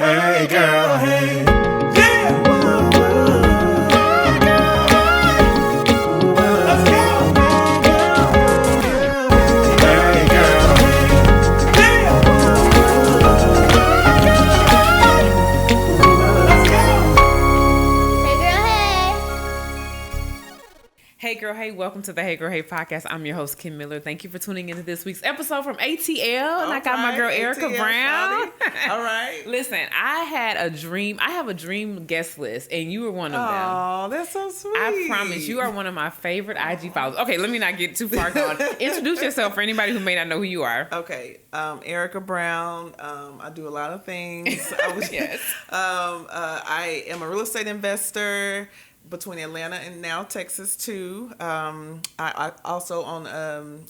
Hey girl, hey. Yeah. Let's go. Hey girl, hey. Let's go. Hey girl, hey, welcome to the Hey Girl, Hey podcast. I'm your host, Kim Miller. Thank you for tuning into this week's episode from ATL. And I got my girl, Erika Brown. All right. Listen, I have a dream guest list, and you were one of them. Oh, that's so sweet. I promise you are one of my favorite IG followers. Okay, let me not get too far gone. Introduce yourself for anybody who may not know who you are. Okay, Erika Brown. I do a lot of things. Yes. I am a real estate investor between Atlanta and now Texas too. I also own.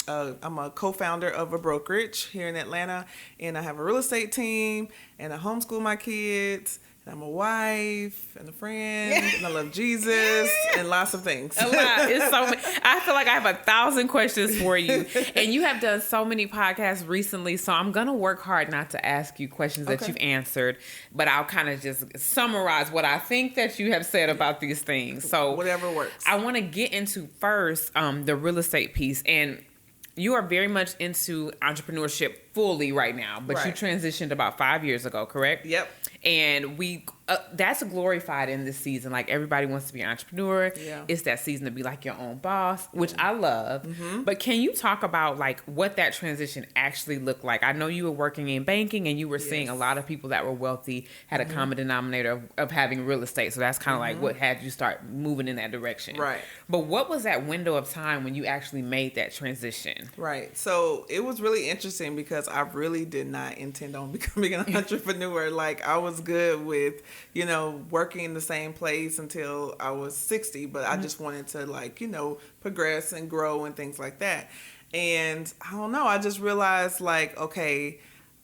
I'm a co-founder of a brokerage here in Atlanta, and I have a real estate team, and I homeschool my kids. And I'm a wife and a friend, and I love Jesus and lots of things. A lot. It's so many. I feel like I have 1,000 questions for you, and you have done so many podcasts recently. So I'm gonna work hard not to ask you questions that you've answered, but I'll kind of just summarize what I think that you have said about these things. So whatever works. I want to get into first the real estate piece, and you are very much into entrepreneurship fully right now, but you transitioned about 5 years ago, correct? Yep. And that's glorified in this season. Like, everybody wants to be an entrepreneur. Yeah. It's that season to be like your own boss, which I love. Mm-hmm. But can you talk about like what that transition actually looked like? I know you were working in banking, and you were seeing a lot of people that were wealthy had a common denominator of having real estate. So that's kind of like what had you start moving in that direction. Right. But what was that window of time when you actually made that transition? Right. So it was really interesting because I really did not intend on becoming an entrepreneur. Like, I was good with, working in the same place until I was 60, but I just wanted to progress and grow and things like that. And I don't know, I just realized okay,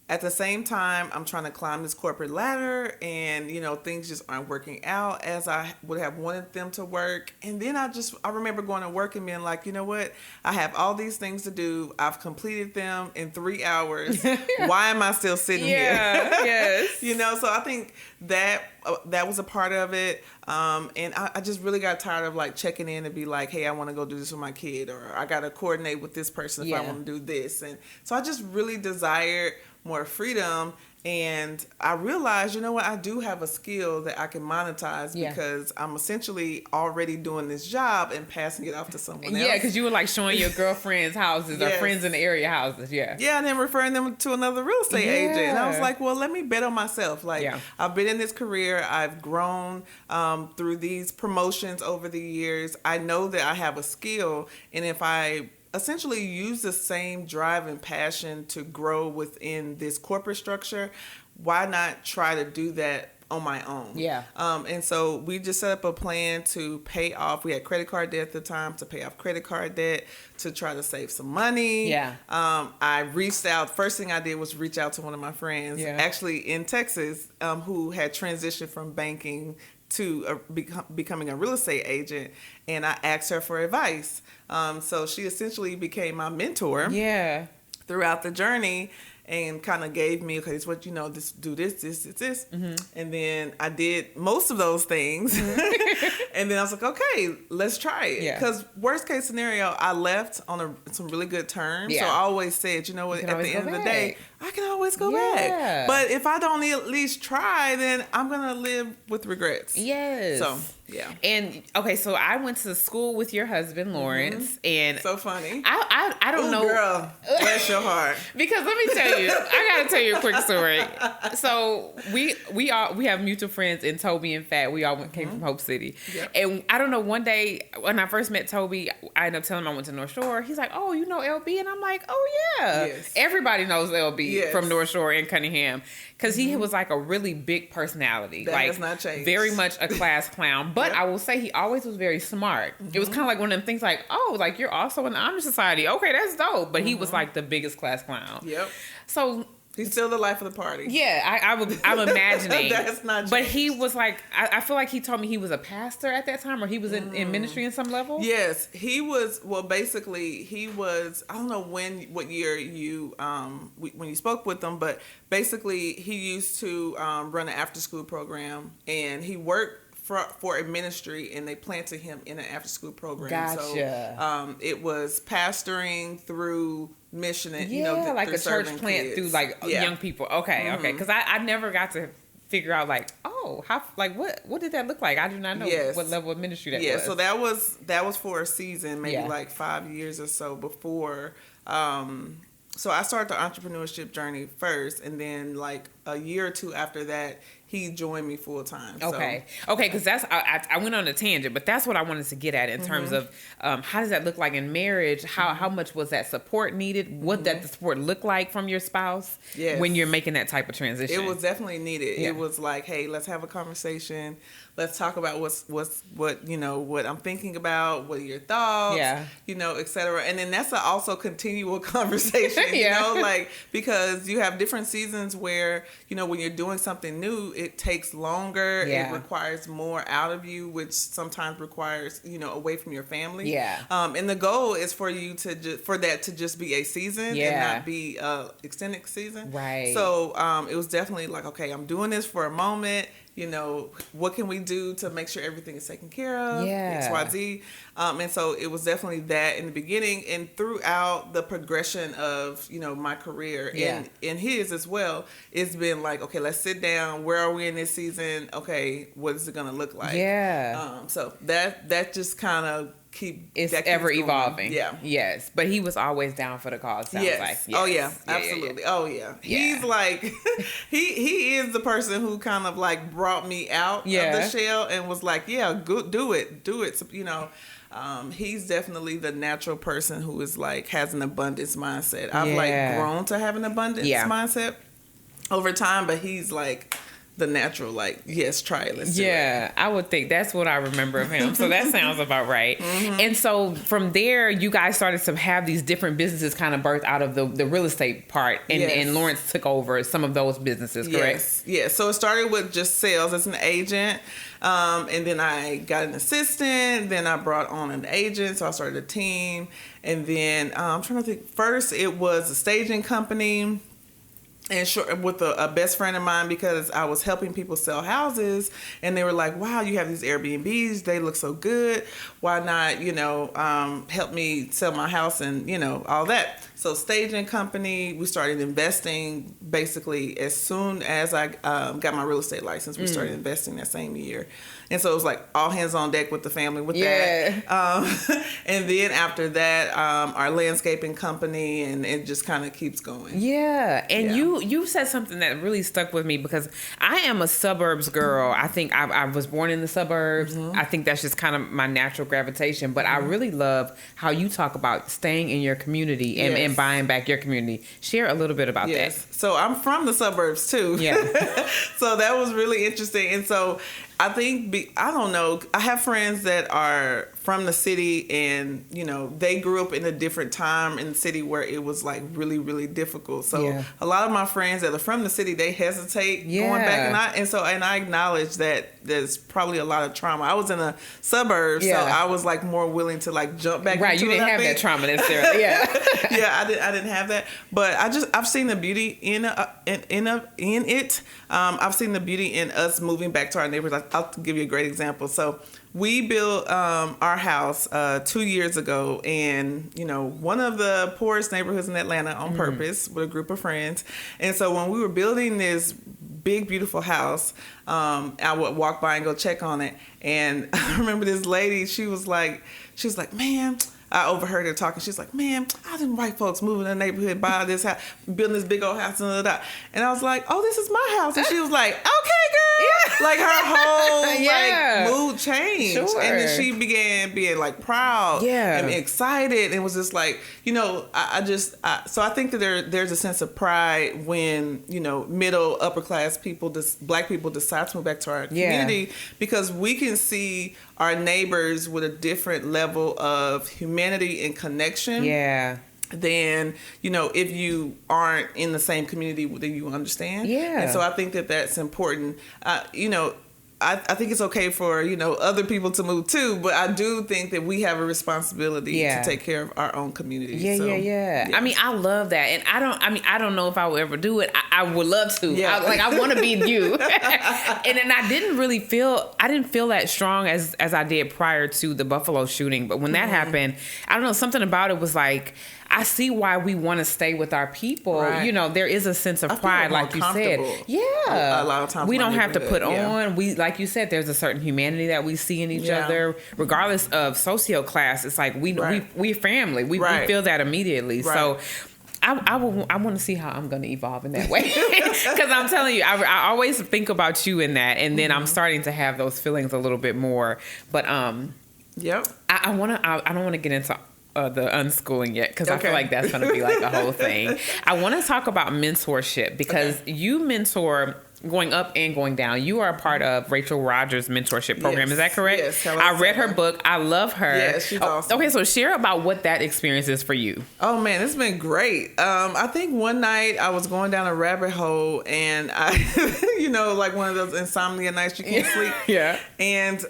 at the same time, I'm trying to climb this corporate ladder, and, things just aren't working out as I would have wanted them to work. And then I remember going to work and being like, you know what? I have all these things to do. I've completed them in 3 hours. Why am I still sitting here? Yes. So I think that was a part of it. And I just really got tired of checking in and be like, hey, I want to go do this with my kid, or I got to coordinate with this person if I want to do this. And so I just really desired more freedom, and I realized, I do have a skill that I can monetize because I'm essentially already doing this job and passing it off to someone else. Yeah, because you were showing your girlfriends' houses or friends in the area houses. Yeah, and then referring them to another real estate agent. And I was like, well, let me bet on myself. I've been in this career, I've grown through these promotions over the years. I know that I have a skill, and if I essentially use the same drive and passion to grow within this corporate structure, why not try to do that on my own? Yeah. And so we just set up a plan to pay off. We had credit card debt at the time, to pay off credit card debt, to try to save some money. Yeah. I reached out. First thing I did was reach out to one of my friends, actually in Texas, who had transitioned from banking to becoming a real estate agent, and I asked her for advice. So she essentially became my mentor throughout the journey, and kind of gave me, okay, it's what this, do this. Mm-hmm. And then I did most of those things. And then I was like, okay, let's try it. Because worst case scenario, I left on some really good terms. So I always said, at the end of the day, I can always go back. But if I don't at least try, then I'm going to live with regrets. Yes. So, yeah. And, okay, so I went to school with your husband, Lawrence. And so funny. I don't know. Girl, bless your heart. Because let me tell you, I got to tell you a quick story. So we have mutual friends in Toby and Fat. We all came from Hope City. Yep. And I don't know, one day when I first met Toby, I ended up telling him I went to North Shore. He's like, oh, you know LB? And I'm like, oh, yeah. Yes. Everybody knows LB from North Shore and Cunningham. Because he was a really big personality. That has not changed. Very much a class clown. But I will say he always was very smart. It was kind of like one of them things you're also in the Honor Society. Okay, that's dope. But he was the biggest class clown. Yep. So He's still the life of the party. Yeah, I'm imagining. That's not changed. But he was like, I feel like he told me he was a pastor at that time, or he was in ministry in some level. Yes, he was. Well, basically, he was. I don't know what year you when you spoke with him, but basically, he used to run an after school program, and he worked for a ministry, and they planted him in an after school program. Gotcha. So it was pastoring through mission, and like a church plant kids. through like young people. Okay, okay, because I never got to figure out like, oh, how, like what did that look like? I do not know what level of ministry that was. Yeah, so that was for a season, maybe like 5 years or so before. So I started the entrepreneurship journey first, and then like a year or two after that, he joined me full time. Okay, because that's I went on a tangent, but that's what I wanted to get at in terms of how does that look like in marriage? How much was that support needed? What that the support look like from your spouse when you're making that type of transition? It was definitely needed. Yeah. It was like, hey, let's have a conversation. Let's talk about what I'm thinking about. What are your thoughts? Yeah. Et cetera. And then that's also continual conversation. Like because you have different seasons where when you're doing something new, it takes longer. Yeah. It requires more out of you, which sometimes requires away from your family. Yeah. And the goal is for you for that to just be a season and not be extended season. Right. So it was definitely like, okay, I'm doing this for a moment. What can we do to make sure everything is taken care of? Yeah. XYZ. And so it was definitely that in the beginning, and throughout the progression of, my career and his as well, it's been like, okay, let's sit down. Where are we in this season? Okay, what is it going to look like? Yeah. So that just kind of it's ever evolving. Yeah. Yes. But he was always down for the cause. Sounds like. Yes. Oh yeah. Absolutely. Yeah. Oh yeah. He's like, he is the person who kind of like brought me out of the shell and was like, yeah, go do it. So, he's definitely the natural person who is like has an abundance mindset. I've like grown to have an abundance mindset over time, but he's like the natural, like, yes, try it. Let's do it. I would think that's what I remember of him. So that sounds about right. And so from there, you guys started to have these different businesses kind of birth out of the real estate part, and Lawrence took over some of those businesses, correct? Yes. So it started with just sales as an agent, and then I got an assistant. Then I brought on an agent, so I started a team. And then I'm trying to think. First, it was a staging company. And with a best friend of mine, because I was helping people sell houses, and they were like, wow, you have these Airbnbs, they look so good. Why not, help me sell my house and, all that. So staging company, we started investing basically as soon as I got my real estate license. We started investing that same year. And so it was like all hands on deck with the family with that. And then after that, our landscaping company, and it just kind of keeps going. Yeah. And you said something that really stuck with me, because I am a suburbs girl. I think I was born in the suburbs. I think that's just kind of my natural gravitation. But I really love how you talk about staying in your community and buying back your community. Share a little bit about that. So I'm from the suburbs too. Yeah. So that was really interesting. And so I think, I don't know, I have friends that are from the city, and, they grew up in a different time in the city where it was like really, really difficult. So a lot of my friends that are from the city, they hesitate going back, and I acknowledge that there's probably a lot of trauma. I was in a suburb, so I was like more willing to like jump back into it. Right, you didn't have that trauma necessarily. I didn't have that, but I've seen the beauty in it. I've seen the beauty in us moving back to our neighborhoods. I'll give you a great example. So we built our house 2 years ago, and one of the poorest neighborhoods in Atlanta on purpose with a group of friends. And so when we were building this big beautiful house, I would walk by and go check on it. And I remember this lady, she was like, man, I overheard her talking. She's like, man, I didn't white folks moving in the neighborhood, buy this house, building this big old house, and I was like, oh, this is my house. And she was like, okay, girl. Yeah. Like her whole mood changed. Sure. And then she began being like proud and excited, and was just like, so I think that there's a sense of pride when, middle, upper class people, black people decide to move back to our community, because we can see our neighbors with a different level of humanity and connection. Yeah. than, if you aren't in the same community, then you understand. Yeah. And so I think that that's important. I think it's okay for, other people to move too, but I do think that we have a responsibility to take care of our own community. Yeah. I mean, I love that. And I don't know if I will ever do it. I would love to. Yeah. I want to be you. And then I didn't feel that strong as I did prior to the Buffalo shooting. But when that happened, I don't know, something about it was like, I see why we want to stay with our people. Right. There is a sense of pride, like you said. Yeah. A lot of times we don't have to put on. We, like you said, there's a certain humanity that we see in each other, regardless of socio class. It's like we family. We feel that immediately. Right. So I want to see how I'm going to evolve in that way. Because I'm telling you, I always think about you in that, and then I'm starting to have those feelings a little bit more. But I don't want to get into the unschooling yet, because I feel like that's going to be like a whole thing. I want to talk about mentorship, because you mentor going up and going down. You are a part of Rachel Rogers' mentorship program. Yes. Is that correct? Yes. I read her book. I love her. Yes, she's awesome. Okay, so share about what that experience is for you. Oh man, it's been great. I think one night I was going down a rabbit hole, and I, like one of those insomnia nights you can't sleep. Yeah. And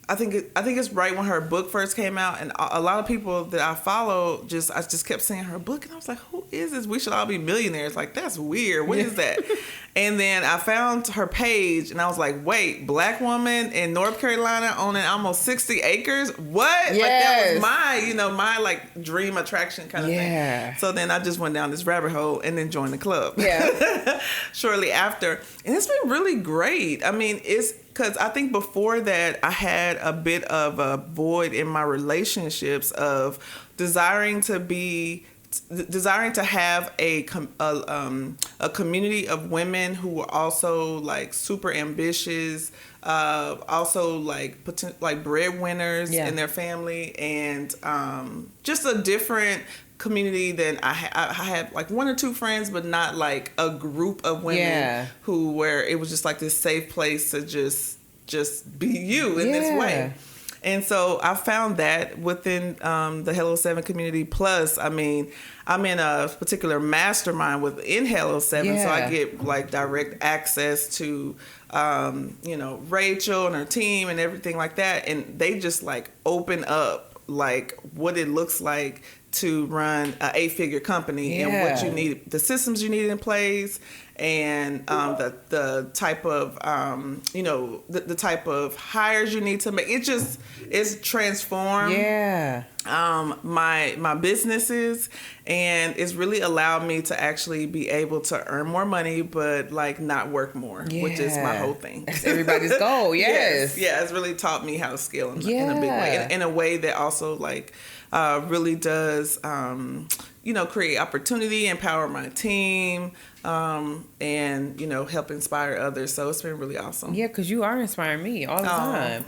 I think it's right when her book first came out, and a lot of people that I follow I just kept saying her book, and I was like, who is this? We should all be millionaires. Like, that's weird. What is that? And then I found her page, and I was like, wait, Black woman in North Carolina owning almost 60 acres? What? Yes. Like, that was my like dream attraction kind of thing. So then I just went down this rabbit hole and then joined the club. Yeah. Shortly after. And it's been really great. I mean, because I think before that, I had a bit of a void in my relationships of desiring to have a community of women who were also like super ambitious, also like breadwinners in their family, and just a different community than I had like one or two friends, but not like a group of women where it was just like this safe place to just be you in this way. And so I found that within the Halo 7 community. Plus, I mean, I'm in a particular mastermind within Halo 7, so I get like direct access to Rachel and her team and everything like that, and they just like open up like what it looks like to run an 8-figure company and what you need, the systems you need in place, and the type of the type of hires you need to make. It's transformed my businesses, and it's really allowed me to actually be able to earn more money, but like not work more, which is my whole thing. That's everybody's goal. Yes. It's really taught me how to scale in a big way, in a way that also like really does create opportunity, empower my team, and help inspire others. So it's been really awesome. Yeah, because you are inspiring me all the time.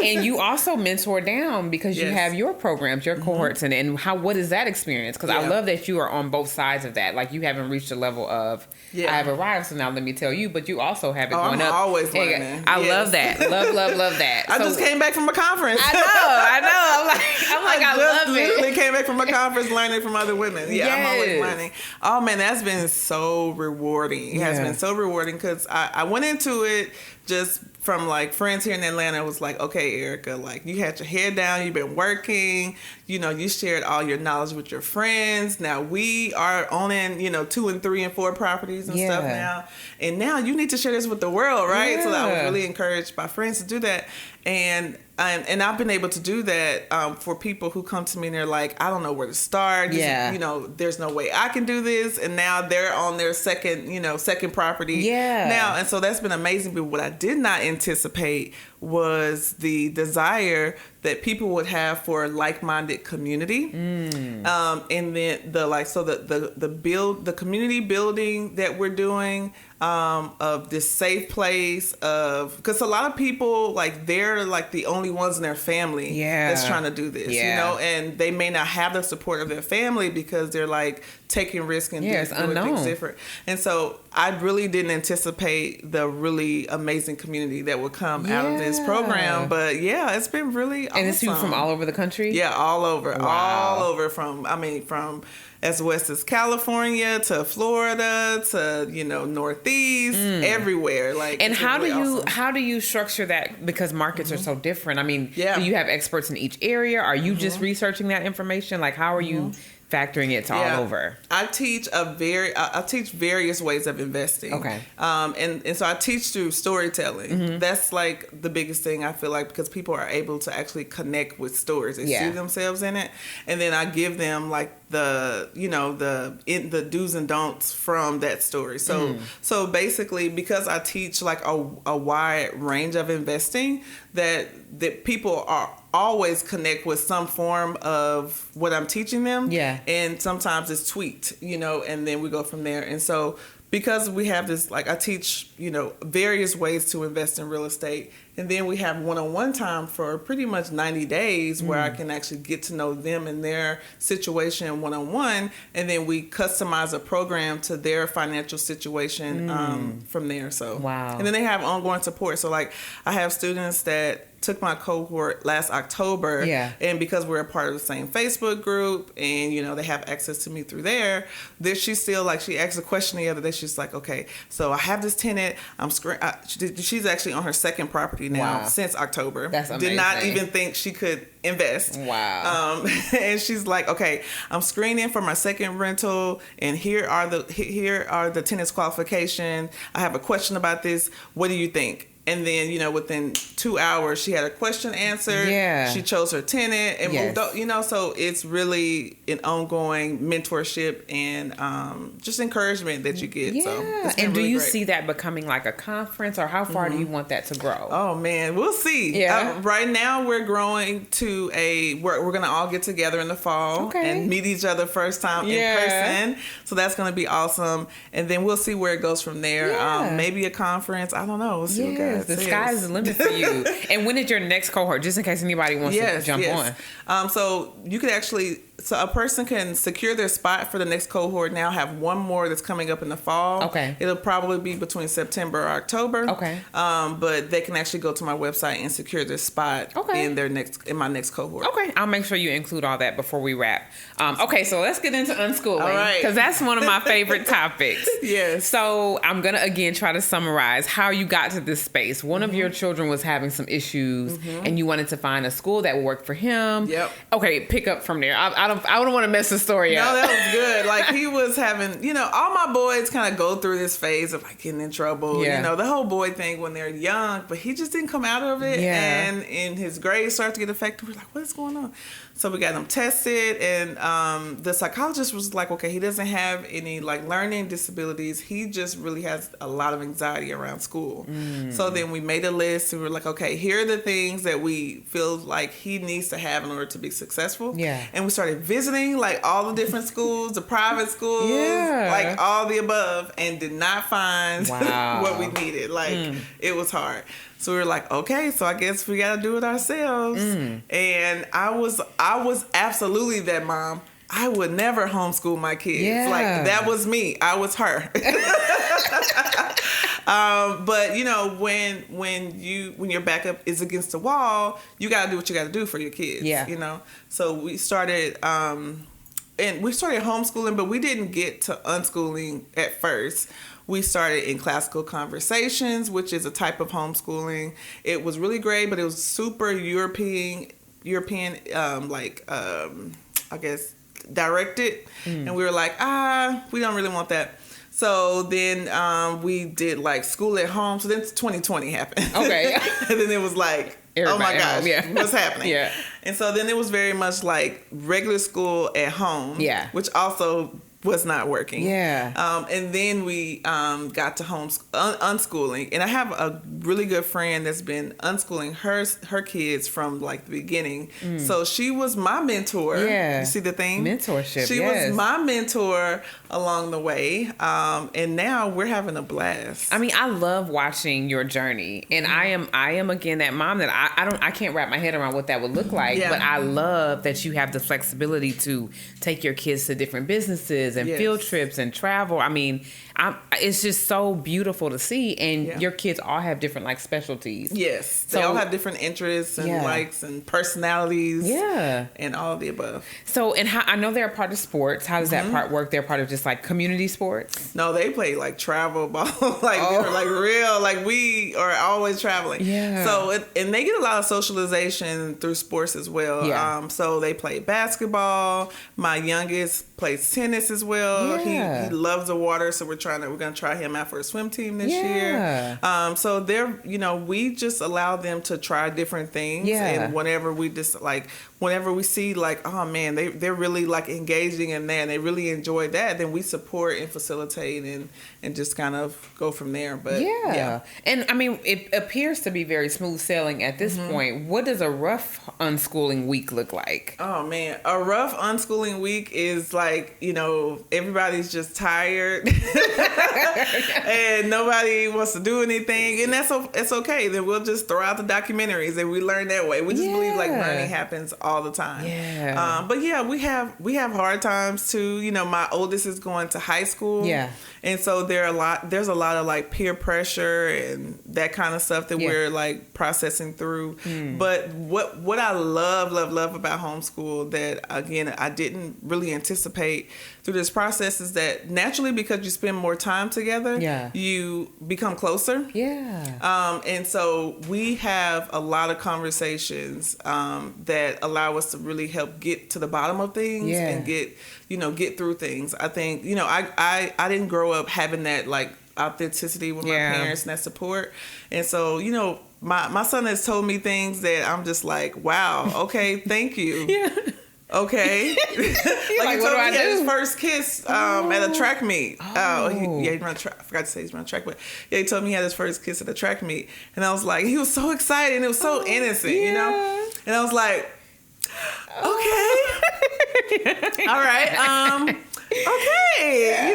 And you also mentor down, because you have your programs, your cohorts, and what is that experience? Because I love that you are on both sides of that. Like, you haven't reached a level of I have arrived, so now let me tell you, but you also have it going up. I'm always learning. I love that. Love that. I just came back from a conference. I know. I'm like, I love it. Literally came back from a conference learning from other women. I'm always learning. Oh man, that's been so rewarding. It has been so rewarding, because I went into it just from like friends here in Atlanta. It was like, okay, Erika, like you had your head down, you've been working, you shared all your knowledge with your friends. Now we are owning, 2 and 3 and 4 properties and stuff now. And now you need to share this with the world, right? So I was really encouraged by friends to do that. And I've been able to do that for people who come to me and they're like, I don't know where to start. There's no way I can do this. And now they're on their second property now. And so that's been amazing. But what I did not anticipate was the desire that people would have for like-minded community. And then the community building that we're doing, of this safe place, because a lot of people, like, they're like the only ones in their family that's trying to do this, and they may not have the support of their family because they're like taking risks and doing things different. And so I really didn't anticipate the really amazing community that would come out of this this program. But yeah, it's been really awesome. And it's people from all over the country? Yeah, all over. Wow. All over from as west as California to Florida to, Northeast, everywhere. And how do you structure that? Because markets are so different. I mean, do you have experts in each area? Are you just researching that information? Like, how are you factoring it to all over? I teach various ways of investing. Okay. And so I teach through storytelling. That's like the biggest thing, I feel like, because people are able to actually connect with stories and see themselves in it. And then I give them like the do's and don'ts from that story. So basically, because I teach like a wide range of investing, that people are always connect with some form of what I'm teaching them. Yeah. And sometimes it's tweaked, and then we go from there. And so because we have this, like, I teach, various ways to invest in real estate. And then we have one-on-one time for pretty much 90 days where I can actually get to know them and their situation one-on-one. And then we customize a program to their financial situation from there. So, wow. And then they have ongoing support. So, like, I have students that took my cohort last October. Yeah. And because we're a part of the same Facebook group and, they have access to me through there, she's still like, she asked a question the other day. She's like, okay, so I have this tenant. She's actually on her second property now since October. That's amazing. Did not even think she could invest. Wow. And she's like, okay, I'm screening for my second rental, and here are the tenant's qualification. I have a question about this. What do you think? And then, within 2 hours, she had a question answered. Yeah. She chose her tenant and moved up, so it's really an ongoing mentorship and just encouragement that you get. Yeah. So and do really you great. See that becoming like a conference, or how far do you want that to grow? Oh, man, we'll see. Yeah. Right now, we're growing to we're going to all get together in the fall and meet each other first time in person. So that's going to be awesome. And then we'll see where it goes from there. Yeah. Maybe a conference. I don't know. We'll see what goes. The sky is the limit for you. And when is your next cohort? Just in case anybody wants to jump on. So you could actually, a person can secure their spot for the next cohort now, have one more that's coming up in the fall. Okay. It'll probably be between September or October. Okay. But they can actually go to my website and secure their spot in my next cohort. Okay. I'll make sure you include all that before we wrap. Okay, so let's get into unschooling. All right. Because that's one of my favorite topics. Yes. So I'm going to again try to summarize how you got to this space. One of your children was having some issues and you wanted to find a school that would work for him. Yep. Okay, pick up from there. I don't want to mess the story up. No, that was good. Like, he was having, all my boys kind of go through this phase of like getting in trouble. Yeah. The whole boy thing when they're young, but he just didn't come out of it. Yeah. And in his grades started to get affected. We're like, what is going on? So we got him tested, and the psychologist was like, okay, he doesn't have any like learning disabilities. He just really has a lot of anxiety around school. So then we made a list, and we were like, okay, here are the things that we feel like he needs to have in order to be successful. Yeah. And we started visiting like all the different schools, the private schools, like all the above, and did not find what we needed. Like it was hard. So we were like, okay, so I guess we got to do it ourselves. And I was absolutely that mom. I would never homeschool my kids. Yeah. Like, that was me. I was her. But when your backup is against the wall, you got to do what you got to do for your kids. Yeah. So we started homeschooling, but we didn't get to unschooling at first. We started in classical conversations, which is a type of homeschooling. It was really great, but it was super European, I guess, directed. And we were like, we don't really want that. So then we did like school at home. So then 2020 happened. Okay. And then it was like, everybody, oh my gosh, what's happening? Yeah. And so then it was very much like regular school at home. Yeah. Which also was not working. Yeah. And then we got to unschooling. And I have a really good friend that's been unschooling her kids from like the beginning. So she was my mentor. Yeah. You see the thing? Mentorship. She was my mentor along the way. And now we're having a blast. I mean, I love watching your journey. And I am again that mom that I can't wrap my head around what that would look like. But I love that you have the flexibility to take your kids to different businesses and field trips and travel. I mean, it's just so beautiful to see. And your kids all have different like specialties. Yes. They all have different interests and likes and personalities. Yeah. And all of the above. So, and I know they're a part of sports. How does that part work? They're part of just like community sports? No, they play like travel ball. They're like real, like we are always traveling. Yeah. So, and they get a lot of socialization through sports as well. Yeah. So they play basketball. My youngest plays tennis as well. Yeah. He loves the water. So we're going to try him out for a swim team this year. So they're, we just allow them to try different things. Yeah. And whenever we see like, oh man, they're really like engaging in that and they really enjoy that, then we support and facilitate and just kind of go from there. But yeah. And I mean, it appears to be very smooth sailing at this point. What does a rough unschooling week look like? Oh man, a rough unschooling week is like, everybody's just tired and nobody wants to do anything, and it's okay. Then we'll just throw out the documentaries and we learn that way. We just believe like learning happens all the time. Yeah. But yeah, we have hard times too. My oldest is going to high school. Yeah. And so there's a lot of like peer pressure and that kind of stuff that we're like processing through. But what I love about homeschool that again I didn't really anticipate through this process is that naturally, because you spend more time together, you become closer. Yeah. And so we have a lot of conversations that allow us to really help get to the bottom of things and get through things. I think, I didn't grow up having that like authenticity with my parents and that support. And so, my son has told me things that I'm just like, wow, okay, thank you. Okay. Like he told me he had his first kiss at a track meet. He ran track. I forgot to say he's running track, but he told me he had his first kiss at a track meet. And I was like, he was so excited and it was so innocent, And I was like, okay. All right. Okay.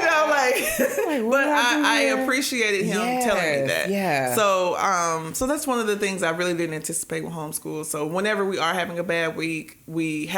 But I appreciated him telling me that. Yeah. So that's one of the things I really didn't anticipate with homeschool. So whenever we are having a bad week, we're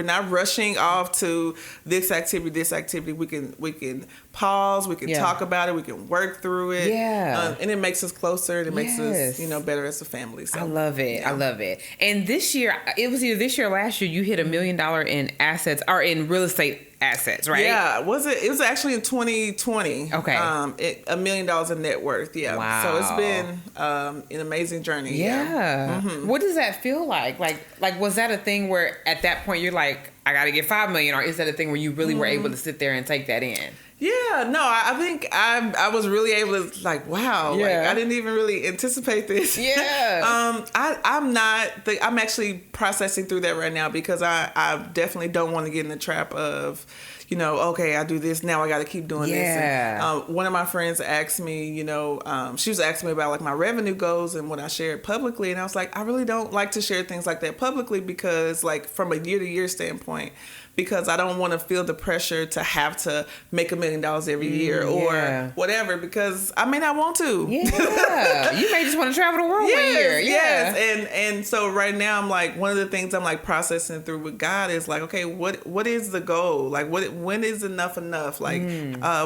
not rushing off to this activity. We can pause, we can talk about it, we can work through it. Yeah. And it makes us closer, and it makes us, better as a family. So I love it. I love it. And this year, it was either this year or last year, you hit $1 million in assets or in real estate assets, right? Yeah. It was actually in 2020. Okay. $1 million in net worth. Yeah. Wow. So it's been an amazing journey. Yeah. What does that feel like? Like was that a thing where at that point you're like, I got to get $5 million, or is that a thing where you really were able to sit there and take that in? Yeah, no, I think I was really able to like, wow, like I didn't even really anticipate this. Yeah. I'm actually processing through that right now because I definitely don't want to get in the trap of, okay, I do this, now I got to keep doing this. And, one of my friends asked me, she was asking me about like my revenue goals and what I shared publicly. And I was like, I really don't like to share things like that publicly because like from a year-to-year standpoint, because I don't want to feel the pressure to have to make $1 million every year or whatever, because I may not want to. Yeah. You may just want to travel the world one year. Yes. And so right now I'm like, one of the things I'm like processing through with God is like, okay, what is the goal? Like when is enough? Like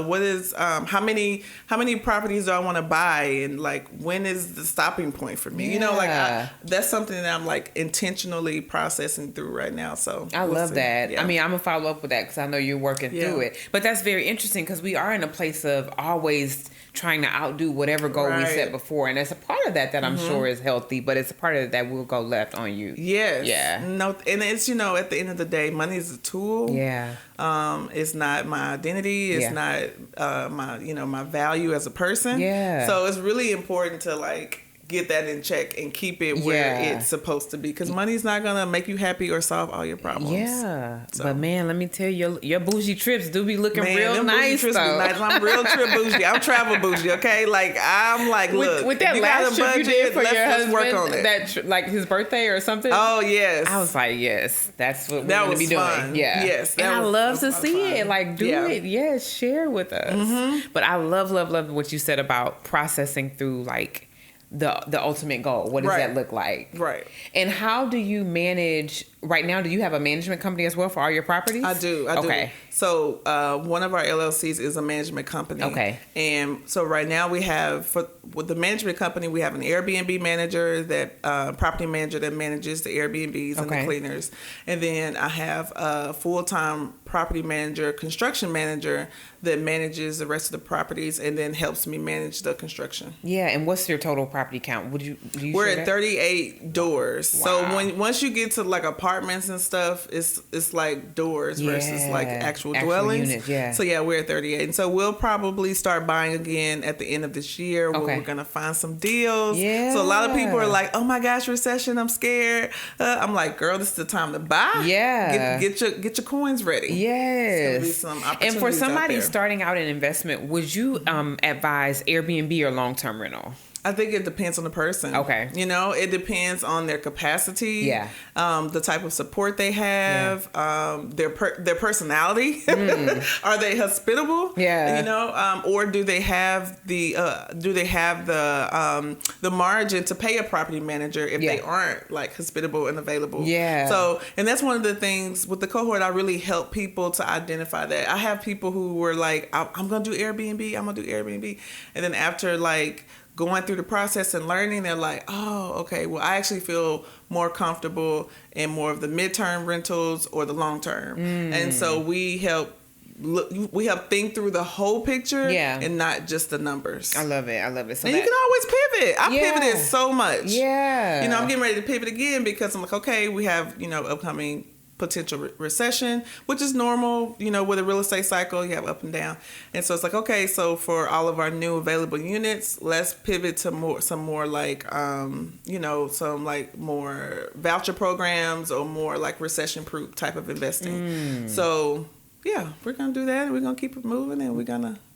what is how many properties do I want to buy? And like when is the stopping point for me? That's something that I'm like intentionally processing through right now. So I love that. Yeah. I mean, I'm gonna follow up with that because I know you're working through it. But that's very interesting because we are in a place of always trying to outdo whatever goal we set before, and it's a part of that I'm sure is healthy, but it's a part of it that will go left on you. Yes. Yeah. No, and it's at the end of the day, money is a tool. Yeah. It's not my identity. It's not my value as a person. Yeah. So it's really important to like get that in check and keep it where it's supposed to be, because money's not gonna make you happy or solve all your problems. But man, let me tell you, your bougie trips do be looking real nice though. Nice. I'm real trip bougie. I'm travel bougie. Okay, like I'm like, look, with that last trip you did for your husband, work on it. That like his birthday or something. Oh yes, I was like, yes, that's what we're gonna be fun. Doing. Yeah, yes, and I love to see it. Like, do it. Yes, share with us. But I love what you said about processing through like the ultimate goal. What does that look like? Right. And how do you manage right now, do you have a management company as well for all your properties? I do. Okay. So one of our LLCs is a management company. Okay. And so right now we have, with the management company, we have an Airbnb manager, property manager that manages the Airbnbs and the cleaners. And then I have a full-time property manager, construction manager that manages the rest of the properties and then helps me manage the construction. Yeah. And what's your total property count? We're at 38 doors. Wow. So once you get to like apartments and stuff, it's like doors versus like actual dwellings. Units, yeah. So yeah, we're at 38. And so we'll probably start buying again at the end of this year where we're going to find some deals. Yeah. So a lot of people are like, oh my gosh, recession, I'm scared. I'm like, girl, this is the time to buy. Yeah. Get your coins ready. Yes. There's gonna be some opportunities and for somebody out there. starting out in investment, would you advise Airbnb or long-term rental? I think it depends on the person. Okay. You know, it depends on their capacity. Yeah. The type of support they have. Their personality. Are they hospitable? Yeah. You know, or do they have the margin to pay a property manager if they aren't like hospitable and available? Yeah. So, and that's one of the things with the cohort. I really help people to identify that. I have people who were like, I'm gonna do Airbnb. I'm gonna do Airbnb, and then after like going through the process and learning, they're like, oh, okay, well, I actually feel more comfortable in more of the midterm rentals or the long term. And so we help think through the whole picture and not just the numbers. I love it. So and you can always pivot. I pivoted so much. Yeah. You know, I'm getting ready to pivot again because I'm like, okay, we have, you know, upcoming potential recession, which is normal, you know, with a real estate cycle, you have up and down. And so it's like, okay, so for all of our new available units, let's pivot to some more like, you know, some like more voucher programs or more like recession proof type of investing. So yeah, we're going to do that and we're going to keep it moving and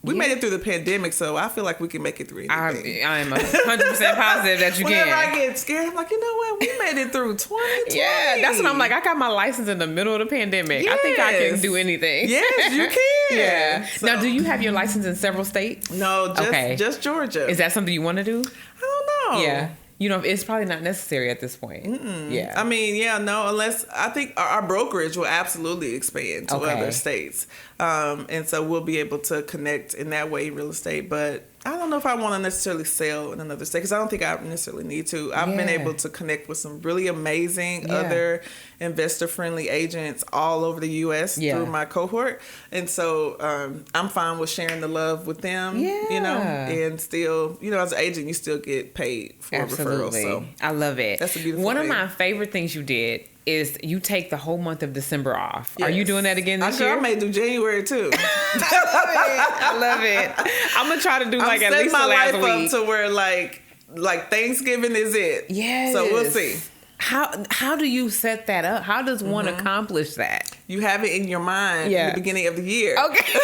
we made it through the pandemic, so I feel like we can make it through anything. I'm 100% positive that you Whenever can. I get scared, I'm like, you know what? We made it through 2020. Yeah, that's what I'm like. I got my license in the middle of the pandemic. Yes. I think I can do anything. Yes, you can. Yeah. So. Now, do you have your license in several states? No, just Georgia. Is that something you want to do? I don't know. Yeah. You know, it's probably not necessary at this point. Yeah. I mean, unless I think our brokerage will absolutely expand to other states. And so we'll be able to connect in that way in real estate. But I don't know if I want to necessarily sell in another state because I don't think I necessarily need to. I've been able to connect with some really amazing other investor-friendly agents all over the U.S. through my cohort. And so I'm fine with sharing the love with them, you know, and still, you know, as an agent, you still get paid for referrals. So I love it. That's a beautiful One thing. of my favorite things you did is you take the whole month of December off. Yes. Are you doing that again this year? I may do January too. I love it. I'm gonna try to do like at least the last week. I'm setting my life up to where like Thanksgiving is it. Yes. So we'll see. How do you set that up? How does one accomplish that? You have it in your mind in the beginning of the year. Okay.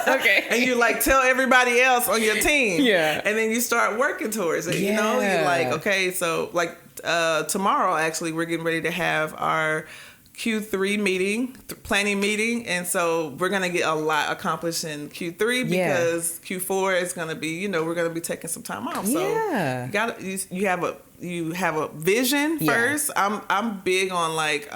Okay. And you like tell everybody else on your team. Yeah. And then you start working towards it. You know, you're like, okay, so like tomorrow actually we're getting ready to have our Q3 meeting, planning meeting, and so we're gonna get a lot accomplished in Q3 because Q4 is gonna be, you know, we're gonna be taking some time off. So you have a vision first. I'm big on like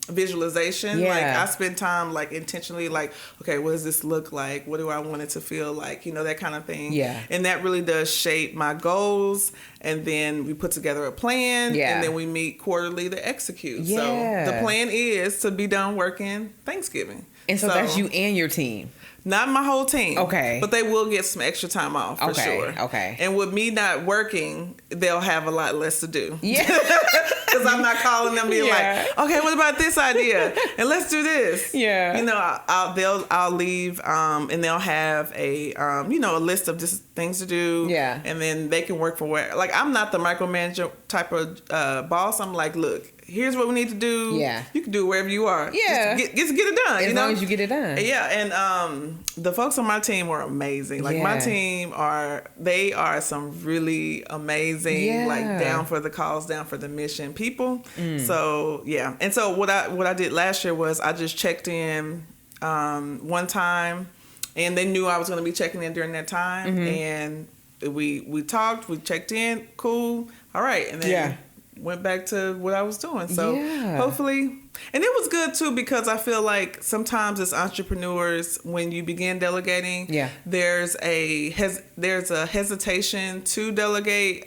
visualization. Like I spend time like intentionally like, okay, what does this look like? What do I want it to feel like? You know, that kind of thing. Yeah. And that really does shape my goals. And then we put together a plan. Yeah. And then we meet quarterly to execute. Yeah. So the plan is to be done working Thanksgiving. And so that's you and your team. Not my whole team. Okay. But they will get some extra time off for sure. Okay. And with me not working, they'll have a lot less to do. Yeah. Because I'm not calling them being like, okay, what about this idea? And let's do this. Yeah. You know, I'll leave and they'll have a you know, a list of just things to do. Yeah. And then they can work for where. Like I'm not the micromanager type of boss. I'm like, look, here's what we need to do. Yeah. You can do it wherever you are. Yeah. Just get it done. As long as you get it done. Yeah. And the folks on my team were amazing. Like my team they are some really amazing, like down for the cause, down for the mission people. So yeah. And so what I did last year was I just checked in one time and they knew I was going to be checking in during that time. And we talked, we checked in, cool. All right. And then went back to what I was doing. So hopefully, and it was good too, because I feel like sometimes as entrepreneurs, when you begin delegating, there's a hesitation to delegate,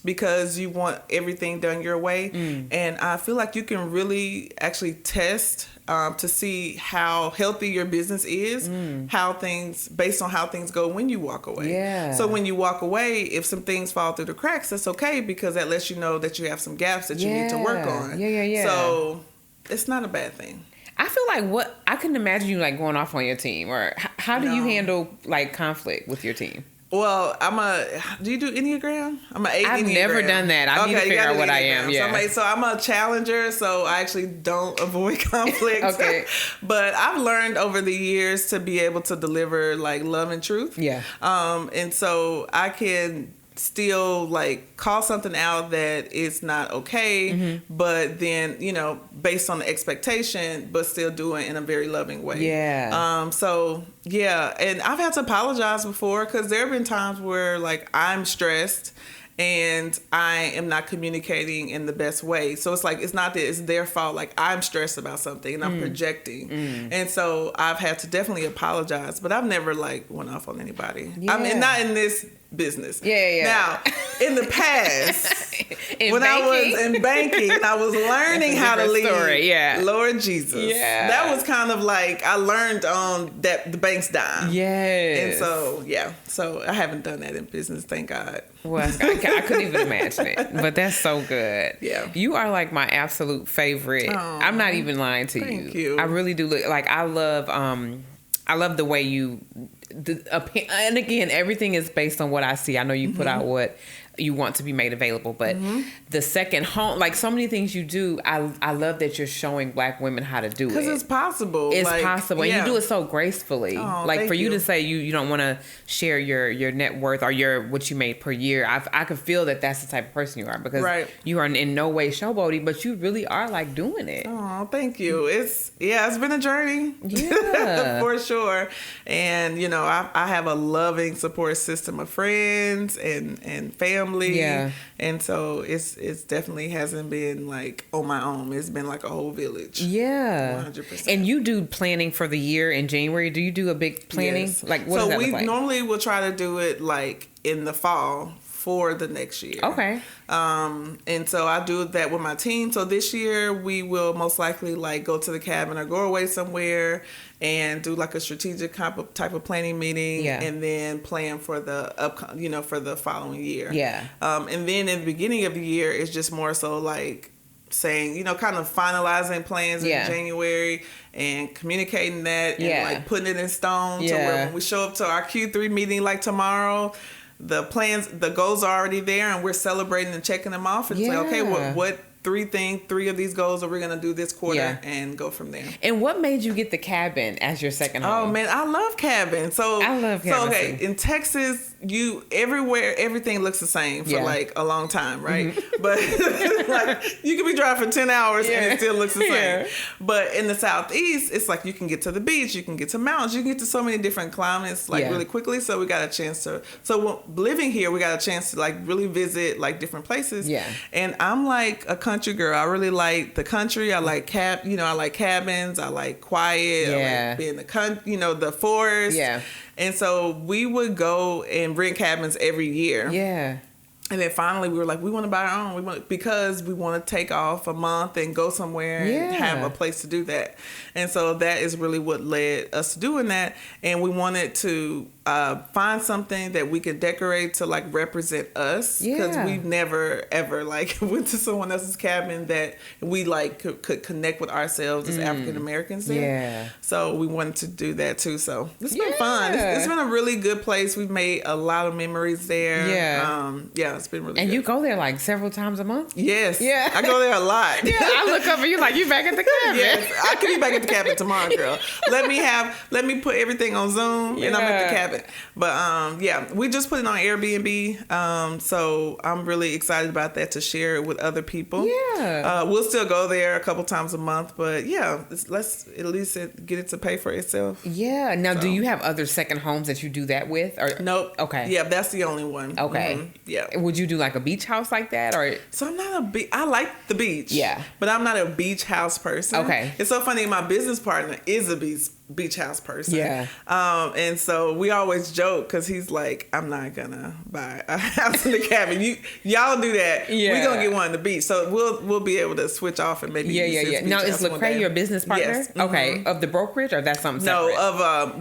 because you want everything done your way. And I feel like you can really actually test to see how healthy your business is, based on how things go when you walk away. So when you walk away, if some things fall through the cracks, that's okay, because that lets you know that you have some gaps that you need to work on. So it's not a bad thing. I feel like I couldn't imagine you like going off on your team, or how do you handle like conflict with your team? Well, do you do Enneagram? I'm an 8 Enneagram. I've never done that. I need to figure out what I am. Yeah. So I'm a challenger, so I actually don't avoid conflict. But I've learned over the years to be able to deliver like love and truth. And so I can still like call something out that is not okay, but then, based on the expectation, but still do it in a very loving way. And I've had to apologize before, because there have been times where like I'm stressed and I am not communicating in the best way. So it's like, it's not that it's their fault. Like, I'm stressed about something and I'm projecting. And so I've had to definitely apologize, but I've never like went off on anybody. I mean, not in this business. Now, in the past, when I was in banking, I was learning how to lead. Lord Jesus. That was kind of like, I learned on that the bank's dime. And so, so I haven't done that in business, thank God. Well, I couldn't even imagine it, but that's so good. You are like my absolute favorite. I'm not even lying to you. Thank you. I really do look like I love the way you. And again, everything is based on what I see. I know you put out what you want to be made available, but the second home, like so many things you do, I love that you're showing Black women how to do it, because it's possible. It's possible, and you do it so gracefully. Like for you to say you don't want to share your net worth or what you made per year, I could feel that that's the type of person you are, because you are in no way showboaty, but you really are like doing it. Oh, thank you. It's been a journey, for sure. And I have a loving support system of friends and family. And so it's definitely hasn't been like on my own. It's been like a whole village. 100%. And you do planning for the year in January. Do you do a big planning? Like what does that look like? Normally will try to do it like in the fall for the next year. And so I do that with my team. So this year we will most likely like go to the cabin or go away somewhere and do like a strategic type of planning meeting, and then plan for the for the following year. And then in the beginning of the year, it's just more so like saying, kind of finalizing plans in January and communicating that and like putting it in stone to where when we show up to our Q3 meeting like tomorrow, the plans, the goals are already there, and we're celebrating and checking them off and say, okay, what three of these goals are we going to do this quarter, and go from there. And what made you get the cabin as your second home? Oh man, I love cabin. So I love cabin. So in Texas, everything looks the same for like a long time, right? But like you can be driving for 10 hours and it still looks the same. But in the Southeast, it's like you can get to the beach, you can get to mountains, you can get to so many different climates like really quickly. So we got a chance to. So living here, we got a chance to like really visit like different places. And I'm like a country girl. I really like the country. I like I like cabins. I like quiet. I like being the forest. And so we would go and rent cabins every year. And then finally we were like, we want to buy our own. Because we want to take off a month and go somewhere and have a place to do that. And so that is really what led us to doing that. And we wanted to find something that we could decorate to like represent us, because we've never ever like went to someone else's cabin that we like could connect with ourselves as African Americans there. So we wanted to do that too. So it's been fun. It's been a really good place. We've made a lot of memories there. It's been really good. And you go there like several times a month? I go there a lot. I look up and you're like, you back at the cabin. I could be back at the cabin tomorrow, girl. Let me put everything on Zoom and I'm at the cabin. But we just put it on Airbnb. So I'm really excited about that, to share it with other people. We'll still go there a couple times a month, but let's at least get it to pay for itself. Now, do you have other second homes that you do that with? Or nope. Okay. That's the only one. Okay. would you do like a beach house like that, or? So I'm not I like the beach. Yeah. But I'm not a beach house person. Okay. It's so funny. My business partner is a beach house person. Yeah. And so we always joke because he's like, I'm not gonna buy a house in the cabin. Y'all do that. Yeah. We're gonna get one on the beach. So we'll be able to switch off and maybe Yeah. Now is Lecrae your business partner? Yes. Mm-hmm. Okay. Of the brokerage, or that's something separate? No,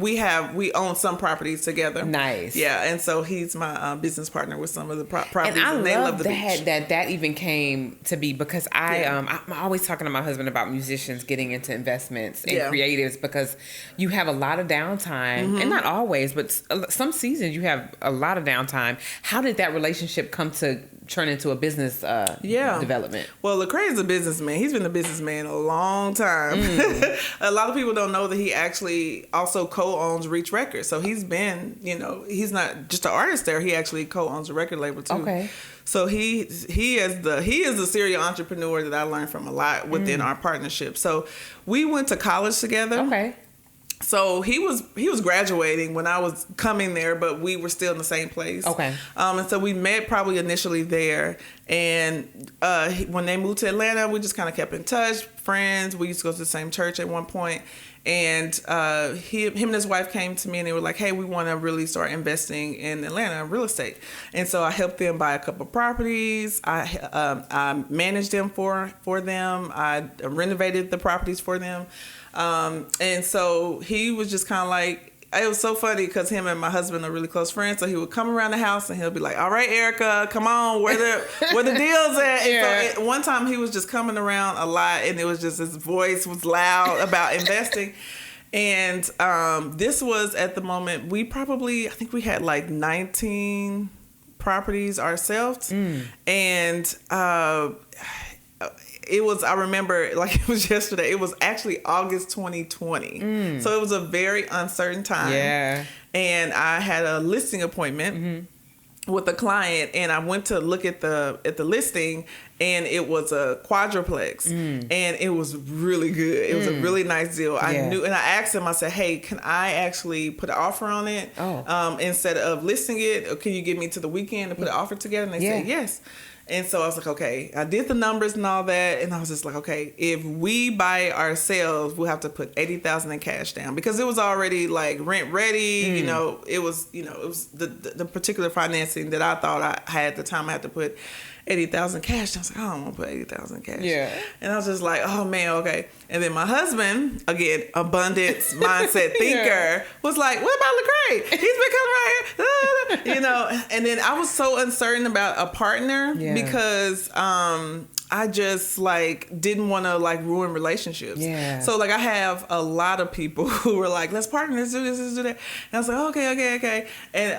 we own some properties together. Nice. Yeah, and so he's my business partner with some of the properties. And I love the beach. that even came to be because I'm always talking to my husband about musicians getting into investments and creatives, because you have a lot of downtime, and not always, but some seasons you have a lot of downtime. How did that relationship come to turn into a business development? Well, Lecrae is a businessman. He's been a businessman a long time. A lot of people don't know that he actually also co-owns Reach Records. So he's been, he's not just an artist there. He actually co-owns a record label too. Okay. So he is the serial entrepreneur that I learned from a lot within our partnership. So we went to college together. Okay. So he was graduating when I was coming there, but we were still in the same place. Okay. And so we met probably initially there, and when they moved to Atlanta, we just kind of kept in touch, friends. We used to go to the same church at one point, and him and his wife came to me and they were like, "Hey, we want to really start investing in Atlanta real estate." And so I helped them buy a couple properties. I managed them for them. I renovated the properties for them. And so he was just kind of like, it was so funny because him and my husband are really close friends. So he would come around the house and he'll be like, "All right, Erika, come on, where the deals at?" And so one time he was just coming around a lot, and it was just his voice was loud about investing. And this was at the moment I think we had like 19 properties ourselves, and I remember like it was yesterday. It was actually August 2020. So it was a very uncertain time. Yeah. And I had a listing appointment with a client, and I went to look at the listing, and it was a quadruplex, and it was really good. It was a really nice deal. I knew, and I asked him, I said, "Hey, can I actually put an offer on it instead of listing it? Or can you get me to the weekend to put an offer together?" And they said yes. And so I was like, okay, I did the numbers and all that. And I was just like, okay, if we buy it ourselves, we'll have to put $80,000 in cash down, because it was already like rent ready. It was the particular financing that I thought I had at the time. I had to put $80,000 cash. I was like, I don't want to put $80,000 cash. Yeah. And I was just like, oh man, okay. And then my husband, again, abundance mindset thinker, was like, what about Lecrae? He's been coming right here. And then I was so uncertain about a partner because I just like didn't want to like ruin relationships. Yeah. So like I have a lot of people who were like, let's partner, let's do this, let's do that. And I was like, okay. And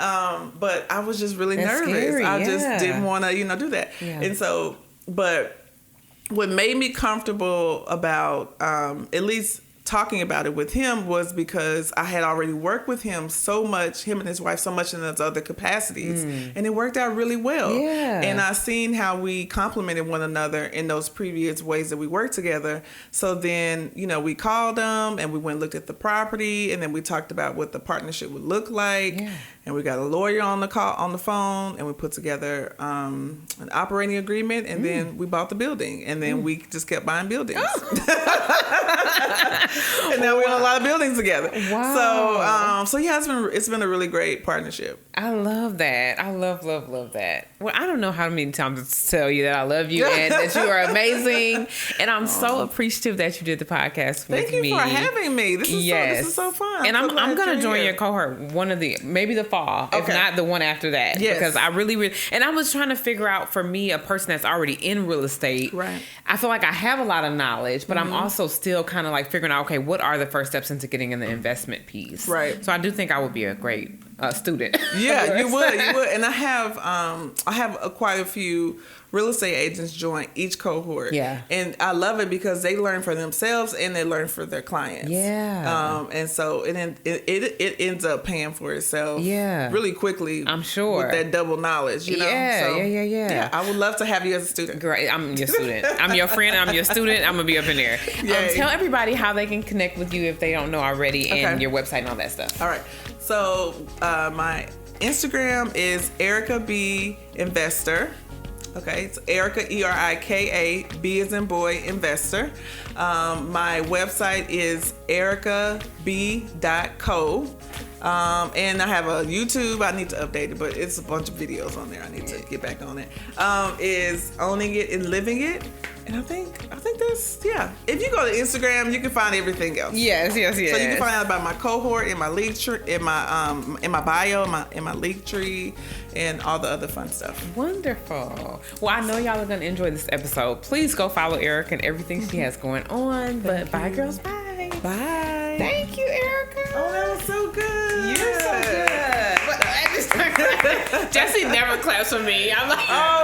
but I was just really nervous. Scary, I just didn't want to, do that. Yeah. And so, but what made me comfortable about at least talking about it with him was because I had already worked with him so much, him and his wife so much in those other capacities, and it worked out really well. Yeah. And I seen how we complemented one another in those previous ways that we worked together. So then, we called them and we went and looked at the property, and then we talked about what the partnership would look like. Yeah. And we got a lawyer on the phone, and we put together an operating agreement, and then we bought the building, and then we just kept buying buildings. And now we own a lot of buildings together. Wow. So yeah, it's been a really great partnership. I love that. I love that. Well, I don't know how many times to tell you that I love you and that you are amazing. And I'm so appreciative that you did the podcast with me. Thank you for having me. This is so fun. And I'm going to join your cohort, maybe the fall, if not the one after that. Yes. Because I really, and I was trying to figure out, for me, a person that's already in real estate, right? I feel like I have a lot of knowledge, but I'm also still kind of like figuring out, okay, what are the first steps into getting in the investment piece? Right. So I do think I would be a great student. Yeah, you would. And I have quite a few real estate agents join each cohort. Yeah. And I love it because they learn for themselves and they learn for their clients. Yeah. And so it ends up paying for itself. Yeah. Really quickly. I'm sure. With that double knowledge, Yeah. So, yeah. I would love to have you as a student. Great. I'm your student. I'm your friend. I'm your student. I'm gonna be up in there. Tell everybody how they can connect with you if they don't know already, and your website and all that stuff. All right. So my Instagram is Erika B Investor. Okay, it's Erika, Erika, B as in boy, investor. My website is erikab.co. And I have a YouTube. I need to update it, but it's a bunch of videos on there. I need to get back on it. Is Owning It and Living It. And I think that's, yeah. If you go to Instagram, you can find everything else. Yes. So you can find out about my cohort in my link tree, in my bio, in my link tree, and all the other fun stuff. Wonderful. Well, I know y'all are gonna enjoy this episode. Please go follow Erika and everything she has going on. But bye, girls. Bye. Bye. Thank you, Erika. Oh, that was so good. You're so good. Jesse never claps for me. I'm like, oh.